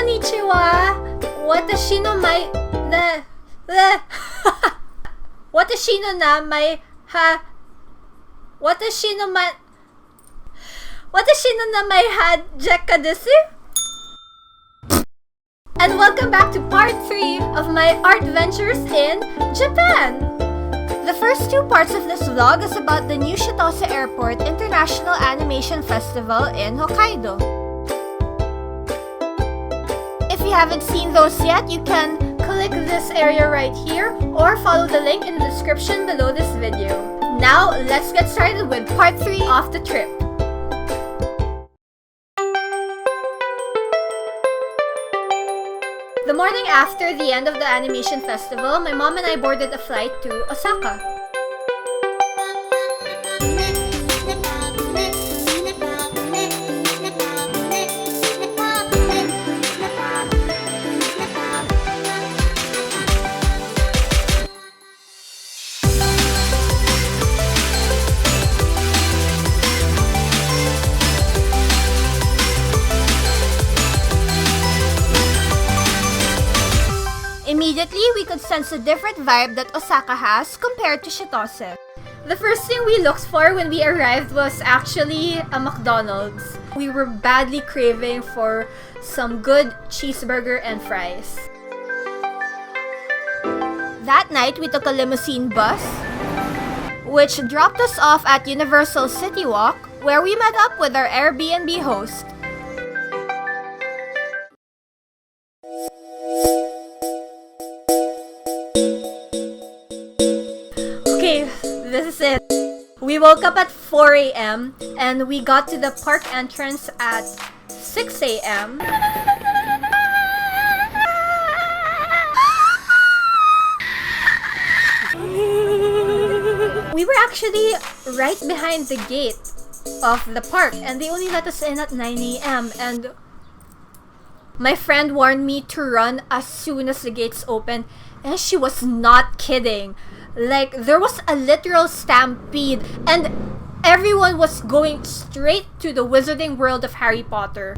Konnichiwa! Watashi no mai... Watashi no namai ha... Watashi no namai ha Jekka desu? And welcome back to part 3 of my Artventures in Japan! The first 2 parts of this vlog is about the new Shitose Airport International Animation Festival in Hokkaido. If you haven't seen those yet, you can click this area right here or follow the link in the description below this video. Now, let's get started with part 3 of the trip. The morning after the end of the animation festival, my mom and I boarded a flight to Osaka. Immediately, we could sense a different vibe that Osaka has compared to Shitose. The first thing we looked for when we arrived was actually a McDonald's. We were badly craving for some good cheeseburger and fries. That night, we took a limousine bus, which dropped us off at Universal City Walk, where we met up with our Airbnb host. This is it. We woke up at 4 a.m. and we got to the park entrance at 6 a.m. We were actually right behind the gate of the park and they only let us in at 9 a.m. and my friend warned me to run as soon as the gates opened, and she was not kidding. Like, there was a literal stampede and everyone was going straight to the wizarding world of Harry Potter.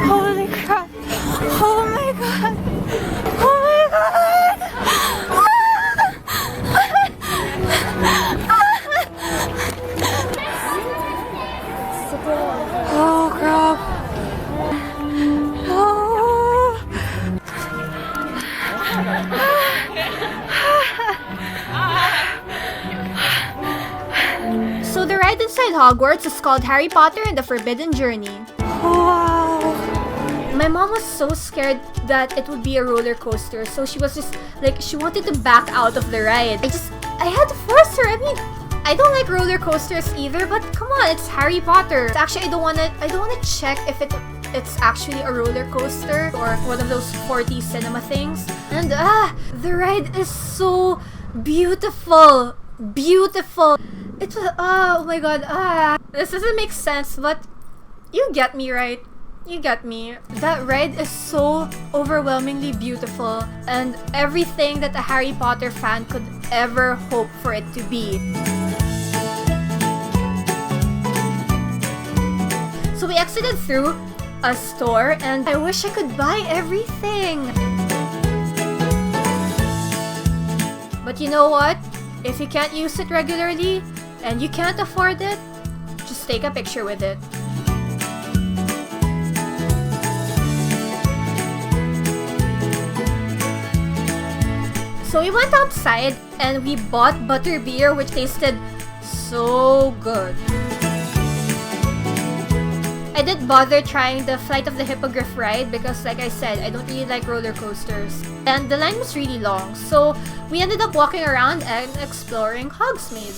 Holy crap! Oh my god! Oh my god! Oh crap! Oh. So the ride inside Hogwarts is called Harry Potter and the Forbidden Journey. Wow! My mom was so scared that it would be a roller coaster, so she was just like, she wanted to back out of the ride. I had to force her. I mean, I don't like roller coasters either, but come on, it's Harry Potter. Actually, I don't wanna check if it's actually a roller coaster or one of those 4D cinema things. And the ride is so beautiful, beautiful. It was, oh my god, this doesn't make sense, but you get me, right? You get me. That ride is so overwhelmingly beautiful and everything that a Harry Potter fan could ever hope for it to be. So we exited through a store and I wish I could buy everything. But you know what? If you can't use it regularly and you can't afford it, just take a picture with it. So we went outside and we bought butterbeer, which tasted so good. I didn't bother trying the Flight of the Hippogriff ride because, like I said, I don't really like roller coasters. And the line was really long, so we ended up walking around and exploring Hogsmeade.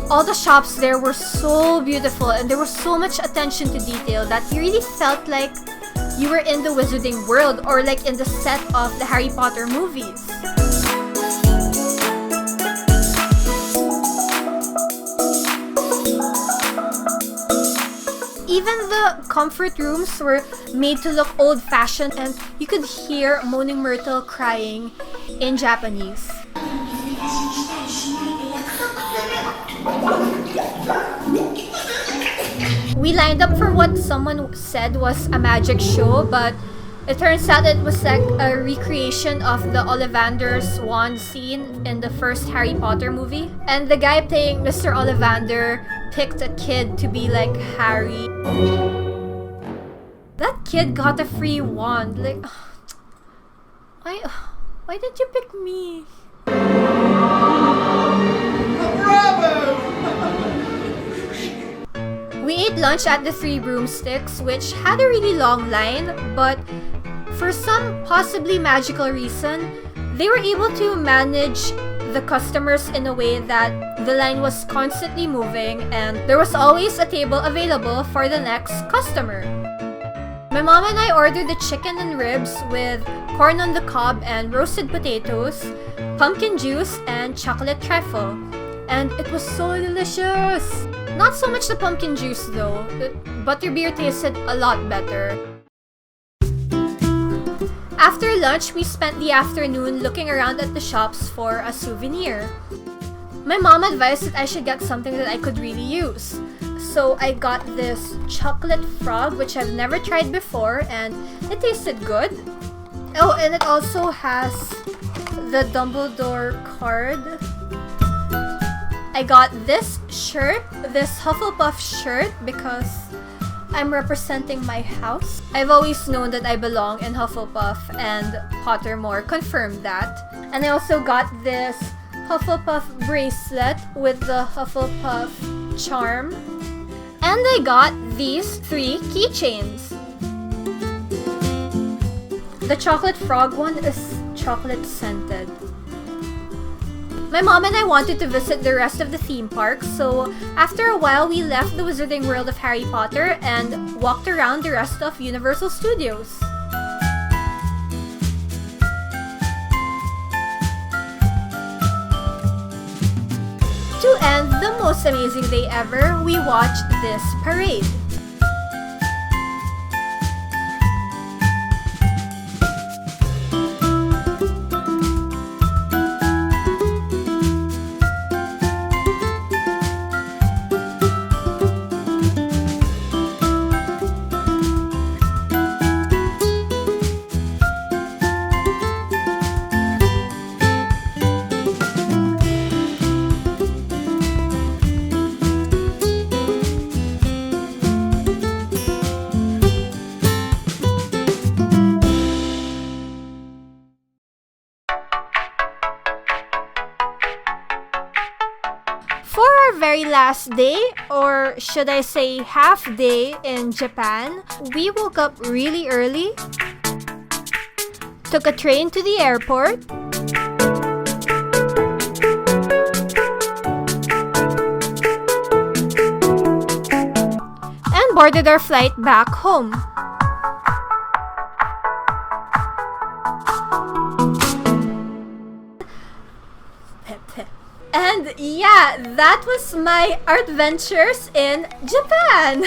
All the shops there were so beautiful and there was so much attention to detail that you really felt like you were in the Wizarding World or like in the set of the Harry Potter movies. Even the comfort rooms were made to look old-fashioned and you could hear Moaning Myrtle crying in Japanese. We lined up for what someone said was a magic show, but it turns out it was like a recreation of the Ollivander's wand scene in the first Harry Potter movie. And the guy playing Mr. Ollivander picked a kid to be like Harry. That kid got a free wand. Like, why did you pick me? We ate lunch at the Three Broomsticks, which had a really long line, but for some possibly magical reason, they were able to manage the customers in a way that the line was constantly moving and there was always a table available for the next customer. My mom and I ordered the chicken and ribs with corn on the cob and roasted potatoes, pumpkin juice, and chocolate trifle. And it was so delicious! Not so much the pumpkin juice though, the butterbeer tasted a lot better. After lunch, we spent the afternoon looking around at the shops for a souvenir. My mom advised that I should get something that I could really use. So I got this chocolate frog, which I've never tried before, and it tasted good. Oh, and it also has the Dumbledore card. I got this shirt, this Hufflepuff shirt, because I'm representing my house. I've always known that I belong in Hufflepuff, and Pottermore confirmed that. And I also got this Hufflepuff bracelet with the Hufflepuff charm. And I got these 3 keychains. The chocolate frog one is chocolate scented. My mom and I wanted to visit the rest of the theme parks, so after a while we left the Wizarding World of Harry Potter and walked around the rest of Universal Studios. To end the most amazing day ever, we watched this parade. For our very last day, or should I say half day in Japan, we woke up really early, took a train to the airport, and boarded our flight back home. And yeah, that was my Artventures in Japan!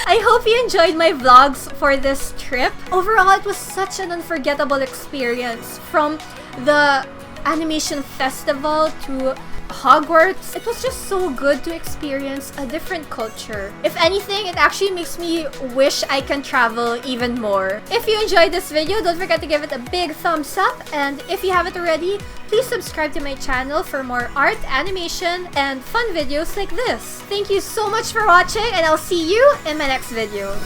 I hope you enjoyed my vlogs for this trip. Overall, it was such an unforgettable experience. From the animation festival to Hogwarts, it was just so good to experience a different culture. If anything, it actually makes me wish I can travel even more. If you enjoyed this video, don't forget to give it a big thumbs up, and if you haven't already, please subscribe to my channel for more art, animation, and fun videos like this. Thank you so much for watching, and I'll see you in my next video.